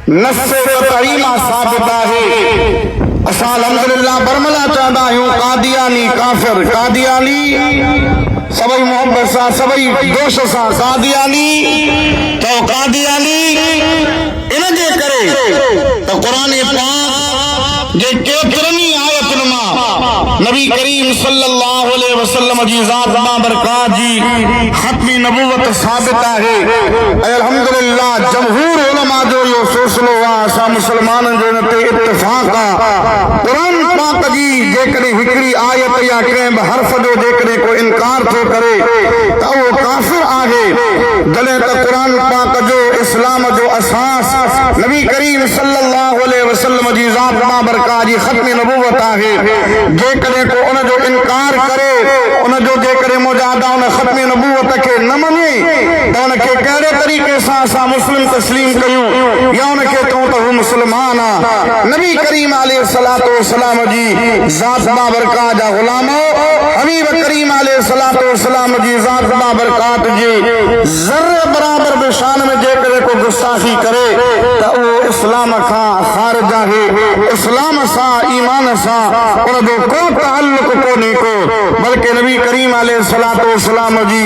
नस्से करीमा साबित है। असां अल्हम्दुलिल्लाह बरमला चाहंदा आहियूं कादियानी काफिर कादियानी सभई मोहब्बत सां सभई जोश सां कादियानी तो कादियानी इन जे करे तो कुरान पाक जे केतिरनि आयतुनि मां नबी करीम सल्लल्लाहु अलैहि वसल्लम जी ज़ात बाबरकात जी खत्मी नबूवत साबित है। अल्हम्दुलिल्लाह जमहूर उलमा जो यो फैसलो आहे असां मुसलमाननि जो इन ते इत्तिफ़ाक़ आहे कुरान पाक जी जेकॾहिं हिकिड़ी आयत या कंहिं बि हर्फ जो जेकॾहिं को इनकार थो करे त उहो काफ़िर आहे। जॾहिं त कुरान पाक जो इस्लाम जो असास नबी करीम सल्लल्लाहु अलैहि वसल्लम जी ज़ात बाबरकात जी खत्मी नबूवत आहे। जेकॾहिं को उन जो इनकार करे उन जो जेकॾहिं मुजाहिदा उन खत्मी नबूवत खे न मञे त उन खे कहिड़े तरीक़े सां असां मुस्लिम तस्लीम कयूं या उन खे चऊं त हू मुस्लमान आहे। नबी करीम अलैहिस्सलातु वस्सलाम जी ज़ात बाबरकात जा ग़ुलाम हबीब करीम अलैहिस्सलातु वस्सलाम जी ज़ात बाबरकात जी ज़र्रे बराबर बि शान में जेकॾहिं को गुस्ताखी करे त उहो इस्लाम खां ख़ारिज आहे। इस्लाम सां ईमान सां उन जो को ताल्लुक़ कोन्हे को बल्कि नबी करीम अलैहिस्सलातु वस्सलाम जी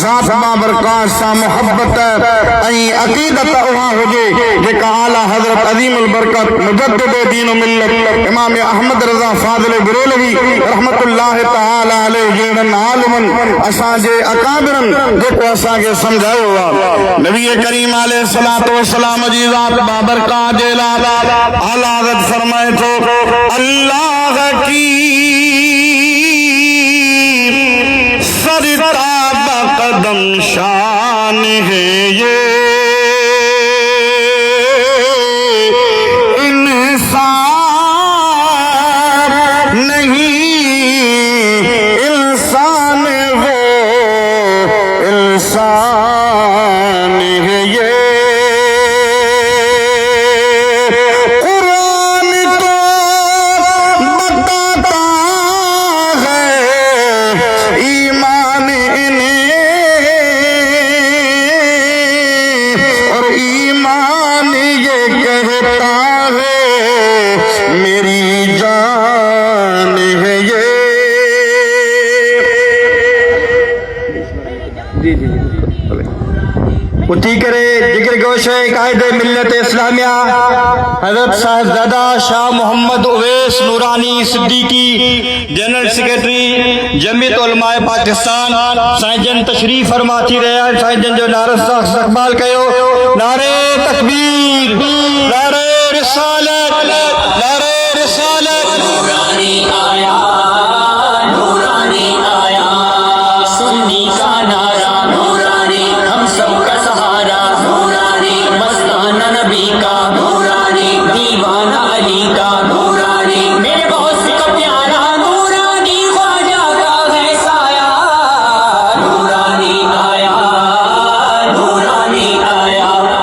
ज़ात बाबरकात सां मोहब्बत ऐं अक़ीदत उहा हुजे जेका आला हज़रत अज़ीमुल बरकत मुजद्दिद दीन मिल्लत इमाम अहमद रज़ा फाज़िल बरेलवी रहमतुल्लाह तआला अलैहि जहिड़नि आलिमनि असांजे अकाबिरनि जेको असांखे सम्झायो आहे। नबी करीम अलैहिस्सलातु वस्सलाम जी ज़ात बाबरकात जे लाइ आला हज़रत फरमाए थो अल्लाह की सरताब कदम शान है ये उठी करे जिक्र गोश कायदे मिल्लत इस्लामिया हजरत साहिबजादा शाह मोहम्मद उवैस नूरानी सिद्दीकी जनरल सेक्रेटरी जमीयत उलमाए पाकिस्तान साईं तशरीफ फरमा थी रहा है। साईं जो नारे सां इस्तक़बाल कयो नारे तकबीर नारे रिसालत नारे रिसालत नूरानी आया नूरानी आया सुन्नी का नारा नूरानी हम सबका सहारा नूरानी मस्ताना नबी का नूरानी दीवाना अली का नूरानी मेरे बहुत का प्यारा नूरानी ख्वाजा का है साया नूरानी आया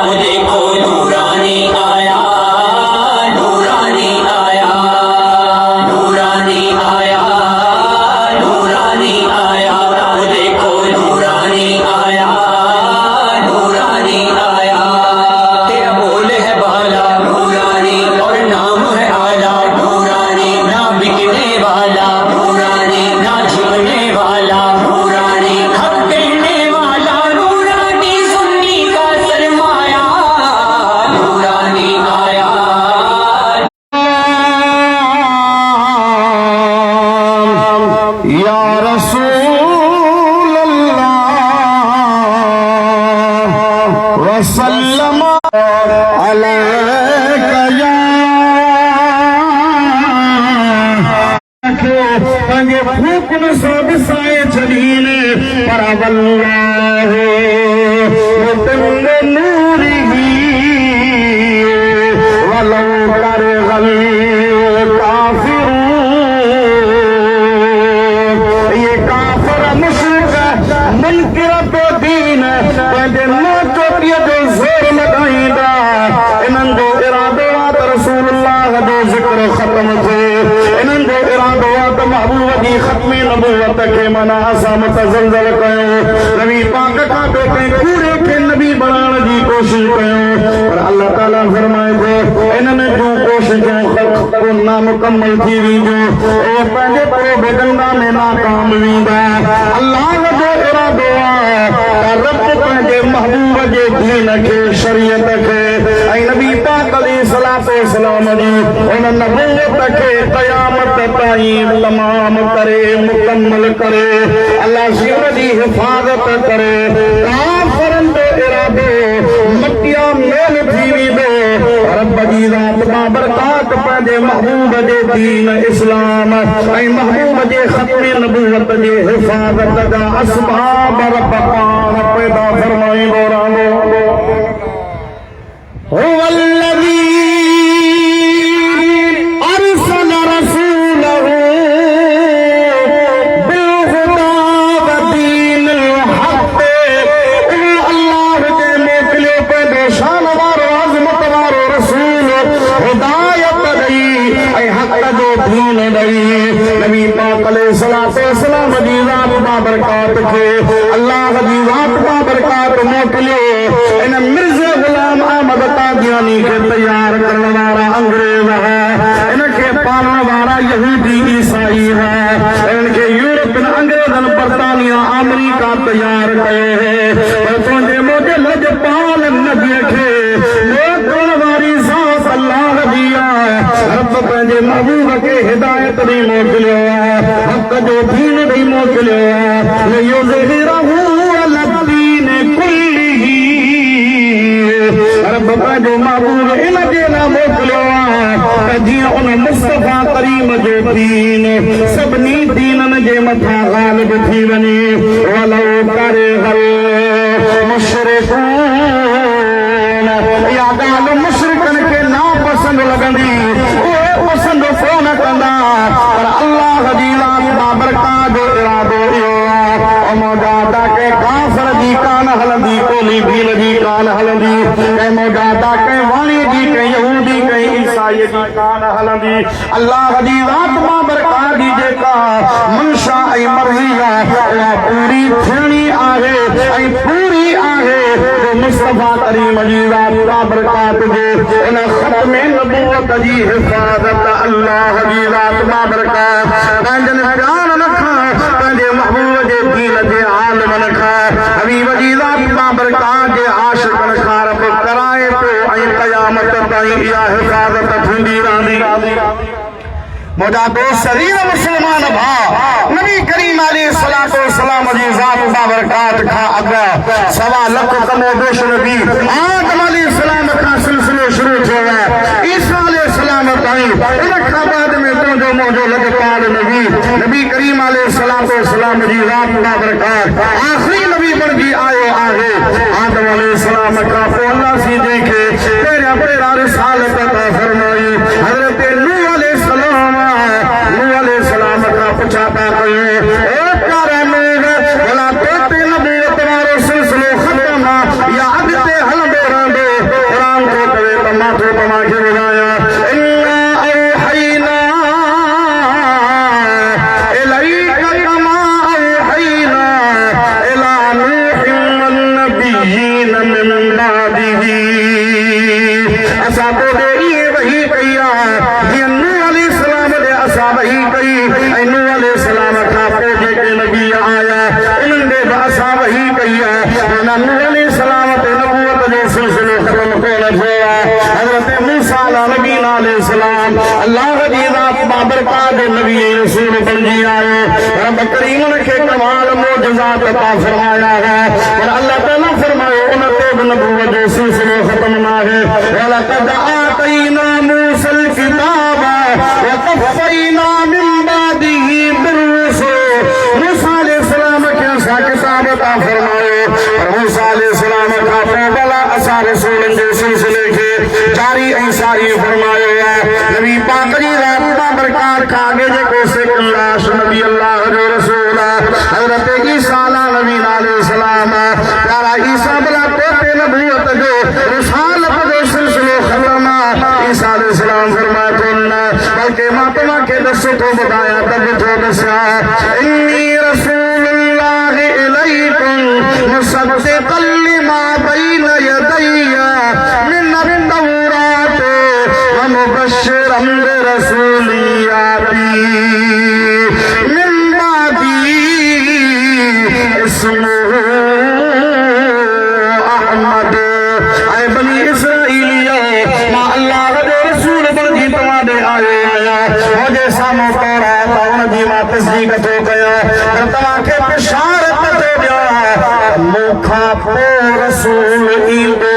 वो देखो नूरानी आया नूरानी आया नूरानी आया नूरानी आया वो देखो नूरानी आया नूरानी आया तेरा बोल है बाला नूरानी और नाम है आला नूरानी ना बिकने वाला नूरानी ना झुकने वाला नूरानी हक देने वाला नूरानी सुन्नी का सरमाया नूरानी आया या रसूल अल्लाह वसल्लम अलैका या पंगे फूकन सब साए छड़ीने पर वल्लाह वतन नूरी वलौ कर गल ये काफिर मुशरिक मुनकिर तो दीन पंहिंजे नोटोटीअ जो ज़ोर लॻाईंदा इन्हनि जो इरादो आहे त रसूलुल्लाह जो ज़िक्र ख़त्म थिए इन्हनि जो इरादो आहे त महबूब जी ख़त्मी नबूवत खे आसमान असां मुतज़लज़ल कयो नबी पाक का बेटे कूड़े के नबी बनाने की कोशिश कयो पर अल्लाह ताला फरमाए थो इन्हनि जो कोशिशूं को नामुकम्मल थी वेंदियूं ऐं पंहिंजे प्रोपेगेंडा में नाकाम वेंदा अल्लाह जो इरादो आहे त रब पंहिंजे महबूब जे दीन खे शरीयत खे ऐं नबी पाक अलैहिस्सलातु वस्सलाम जी उन नबूवत खे क़यामत ताईं तमाम करे मुकम्मल करे अल्लाह सिर जी हिफ़ाज़त करे काफ़िरनि जो इरादो मटिया मेल थी वेंदो रब जी ज़ात बाबरकात पंहिंजे महबूब जे दीन इस्लाम ऐं महबूब जे ख़त्म नबूवत जे हिफ़ाज़त जा असबाब रब पाण पैदा फरमाईंदो रहंदो हुवल्लज़ी अरसल रसूलहू बिलहुदा व दीनिल हक़ अल्लाह जे मोकिलियो पंहिंजो शान वारो अज़मत वारो रसूल हिदायत ॾेई ऐं हक़ जो दीन ॾेई नबी पाक अलैहिस्सलातु वस्सलाम जी ज़ात बाबरकात खे अल्लाह जी ज़ात बाबरकात मोकिलियो इन मिर्ज़ा गुलाम अहमद कादियानी खे तैयार करण वारा अंग्रेज है इनखे पालण वारा यहूदी ईसाई है इनखे यूरोपियन अंग्रेजन बर्तानिया अमेरिका तैयार कयो है पर तुंहिंजे मुंहिंजे लजपाल नबीअ खे मोकिलण वारी ज़ात अल्लाह जी आहे रब पंहिंजे महबूब खे हिदायत ॾेई मोकिलियो आहे हक़ जो दीन ॾेई मोकिलियो आहे लियुज़हिरहू अला दीन कुल्लिही रब पंहिंजो महबूब इन जे लाइ मोकिलियो आहे त जीअं उन मुस्तफ़ा करीम जो दीन सभिनी दीननि जे मथां ग़ालिब थी वञे वलो करे हल मुशरिकून इहा ॻाल्हि मुशरिकनि खे नापसंदि लॻंदी उहे पसंदि कोन कंदा पर अल्लाह जी ज़ात बाबरकात जो इरादो इहो आहे मौजादा के काफ़िर जी कान हलंदी कोली भील जी कान हलंदी कंहिं मौजादा कंहिं वाणी जी कंहिं यहूदी कंहिं ईसाई जी कान हलंदी अल्लाह जी ज़ात बाबरकात जी जेका मंशा ऐं मर्ज़ी आहे उहा पूरी थियणी आहे ऐं पूरी आहे मुस्तफ़ा करीम जी ज़ात बाबरकात जे इन ख़त्म नबूवत जी हिफ़ाज़त अल्लाह जी ज़ात बाबरकात पंहिंजनि प्यारनि खां पंहिंजे महबूब जे दीन जे आलिमनि खां हबीब जी ज़ात बाबरकात जे आशिक़नि खां रब कराए थो ऐं क़यामत ताईं इहा हिफ़ाज़त थींदी रहंदी मुंहिंजा दोस्त अज़ीज़ मुस्लमान भाउ नबी करीम अलैहिस्सलातु वस्सलाम जी ज़ात बाबरकात खां अॻु सवा लख कमोबेश नबी आदम अलैहिस्सलाम खां सिलसिलो शुरू थियो आहे ईसा अलैहिस्सलाम ताईं इन खां बाद में तुंहिंजो मुंहिंजो लॻपाल नबी करीम अलैहिस्सलातु वस्सलाम जी ज़ात बाबरकात आख़िरी नबी बणिजी आयो आहे आदम अलैहिस्सलाम खां पोइ अल्लाह सीधे खे पहिरियां रिसालत अता फरमाई हज़रत नूह अलैहिस्सलाम अलैहिस्सलाम खां पुछाता कयो भला तोते नबूवत वारो सिलसिलो ख़त्म आहे या अॻिते हलंदो रहंदो क़ुरान थो कवे त मां थो तव्हांखे ॿुधायां इन्ना औहयना इलैका कमा औहयना इला नूहिन वन्नबिय्यीन मिन बादिही असां तोॾे इहे वही कई आहे जीअं नूह अलैहिस्सलाम ॾे असां वही कई ऐं नूह अलैहिस्सलाम खां पोइ जेके नबी आया उन्हनि ॾे बि असां वही कई आहे नूह अलैहिस्सलाम ते नबूवत जो सिलसिलो ख़त्म कोन थियो आहे हज़रत मूसा अलैहिस्सलाम अल्लाह जी ज़ात बाबरकात जो नबी रसूल बणिजी आयो रब करीम खे कमाल मोजज़ात अता फरमाया है पर अल्लाह ताला फरमायो उन ते बि नबूवत जो सिलसिलो ख़त्म न आहे वलक़द आतैना मूसल किताब व कफ़ैना मिन बादिही बिर्रुसूल मूसा अलैहिस्सलाम खे असां किताब अता फरमायो पर मूसा अलैहिस्सलाम खां पोइ भला असां रसूलनि जे सिलसिले खे जारी ऐं सारी फरमायो आहे नबी पाक जी ज़ात बाबरकात खां अॻे जेको सेकंदाश नबी अल्लाह जो रसूल आहे हज़रत ईसा नबी अलैहिस्सलाम प्यारा ईसा भला तोते नबूवत जो रिसालत जो सिलसिलो ख़त्म आहे ईसा अलैहिस्सलाम फरमाए थो न बल्कि मां तव्हांखे ॾस थो ॿुधायां त ॿुधो ॾिसां इन्नी रसूल मुबश्शिरन बिरसूलियाती मिन बादी इस्मुहु अहमद। ऐ बनी इसराइलियो मां अल्लाह दे रसूल बनी तुम्हारे आए मुझे सामो तोरा उन जी मां तस्दीक तो कया पर तवा के बशारत दे दिया मुखा पो रसूल ईंदो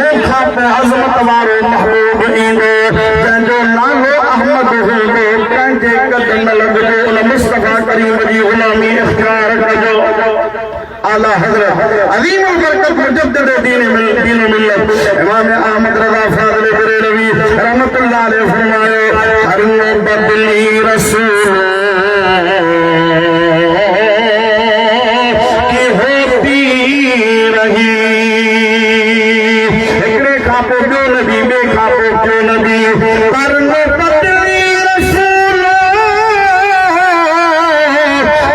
मुखा पे अज़मत वारो महबूब ईंदो जंहिंजो नालो अहमद हूंदो कंहिंजे कद न लॻंदो उन मुस्तफ़ा करीम जी ग़ुलामी इख्तियार कजो। आला हज़रत अज़ीमुल बरकत मुजद्दिद दीन मिल्लत इमाम अहमद रज़ा फ़ाज़िल बरेलवी रहमतुल्लाह अलैहि फरमाए हर बदली रसूल की होती रही एकड़े खापो जो नबी बे खापो जो नबी पर बदली रसूल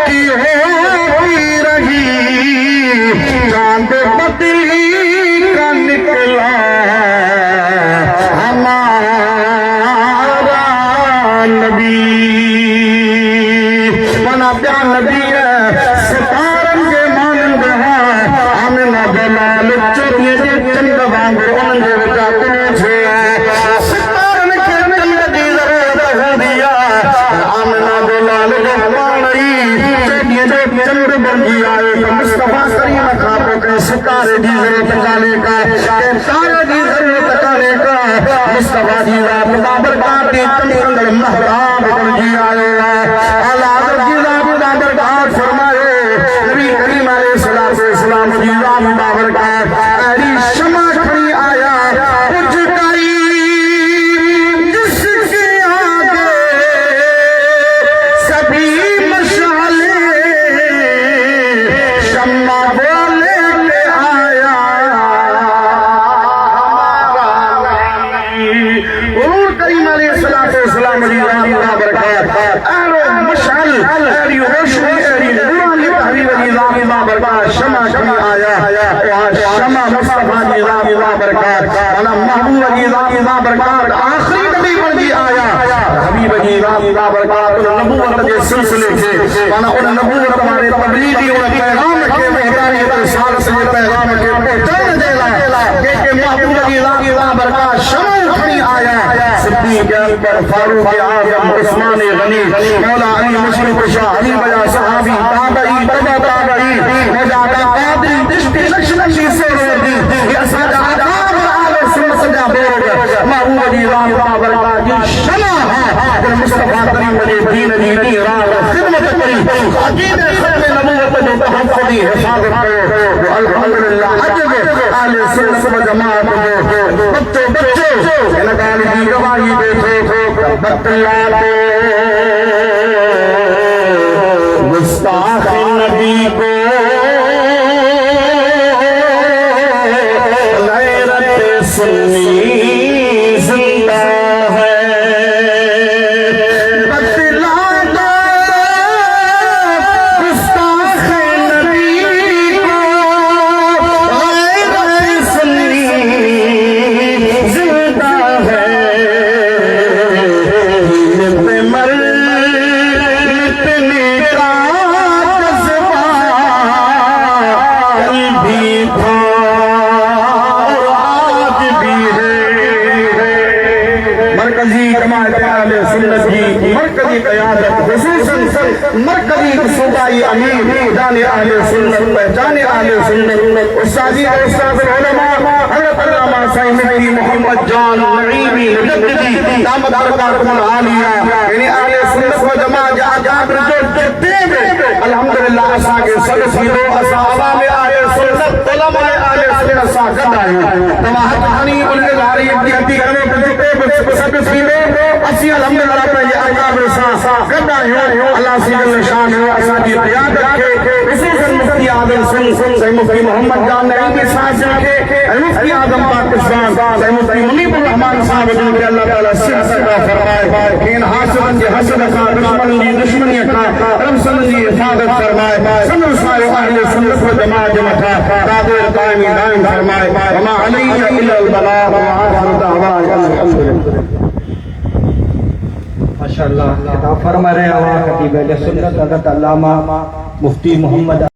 की होती रही चांद बदली का निकला हमारा नबी मना प्यार नबी सितारन के मानंद है आमिना दलाल चोरिए जे चंद वांगुर उनजे विचा तुने छे सितारन के चंद दी ज़रूरत हूंदिया आमिना दलाल जो मानई चोरिए जे चंद बंदी आए तो मुस्तफ़ा करीम खां पोइ सितारे जी ज़रूरत काने का तारे जी ज़रूरत काने का मुस्तफ़ा जी रात बाबरकात दी चमकंदड़ महराब बणजी आयो आला जी रात बाबरकात फरमायो नबी करीम अलैहिस्सलाम जी रात बाबरकात अहली शमा खड़ी आया कुछ करी जिसके आगे सभी मशाले शम्मा बोले ले आया हुजूर करीम अलैहिस्सलाम जी रात बाबरकात अरे मशाल अरे रोशनी अरे नूरानी हबीब जी रात बाबरकात शमा खड़ी आया वहां शमा मुस्तफ़ा जी रात बाबरकात अना महबूब जी रात बाबरकात आखिरी नबी बन जी आया हबीब जी रात बाबरकात नबूवत के सिलसिले के माना उन नबूवत हमारे तबलीगी उन पैगाम के मेहरानी रिसालत के पैगाम के पहुंचाने देला के महबूब जी रात बाबरकात शमा खड़ी आया सिद्दीक़ अकबर फारूक आज़म उस्मान गनी मौला अली मुशरिफ शाह अली बजा सहाबी ताबई तबा ताबई मौलाना कादरी चिश्ती नक्शबंदी सोहरवर्दी ये असांजा आदाब आले सुन्नत जा बोर्ड महबूब जी रात बाबरकात जी शमा है मुस्तफ़ा करीम जी दीन जी रात खिदमत करी अकीदे खत्म नबूवत जो तहफ़्फ़ुज़ी हिफाज़त कयो अल्हम्दुलिल्लाह अज आले सुन्नत व जमात जो बच्चो इन ॻाल्हि जी गवाही ॾे बतलाते गुस्ताख नबी को गैरत सुन्नी जिंदा है बतलाता गुस्ताख नबी को गैरत सुन्नी जिंदा है मर भी था और आज भी है। मरकजी जमात अहले सुन्नत की मरकजी क़यादत खुसूसन मरकजी सूबाई अमीर जाने अहले सुन्नत पहचाने अहले सुन्नत उस्तादी उस्ताद उलमा हज़रत अल्लामा साईं मुफ्ती मोहम्मद जान नईमी मुजद्दिदी दामत बरकातुहुल आलिया यानी अहले सुन्नत व जमात जा अकाबिर जो देव अल्हम्दुलिल्लाह असां के सब थींदो असां अवाम अहले सुन्नत उलमा अहले सुन्नत सां गॾु आहियूं तव्हां हक़ हनी उन वारी इब्तिदाई करो सब थींदो असीं अल्हम्दुलिल्लाह पंहिंजे अकाबिर सां गॾु आहियूं अल्लाह सी जल शान असां जी क़यादत खे खुसूसन मुफ्ती आज़म साईं मुफ्ती मोहम्मद जान नईमी साहब खे मुफ्ती आज़म पाकिस्तान साईं मुफ्ती मुनीबुर रहमान साहब जो के अल्लाह ताला सिहत अता फरमाए इन हासिदन जे हसद खां दुश्मन जी दुश्मनी खां रमसन जी हिफाज़त फरमाए सनु सायो अहले सुन्नत व जमात जे मथा कादिर कायमी दाइम फरमाए वमा अलैहि इल्ला अल बलाग व आखिर दअवाना अल्हम्दुलिल्लाह। माशाअल्लाह खिताब फरमा रहे हैं खतीब अहले सुन्नत हज़रत अल्लामा मुफ्ती मोहम्मद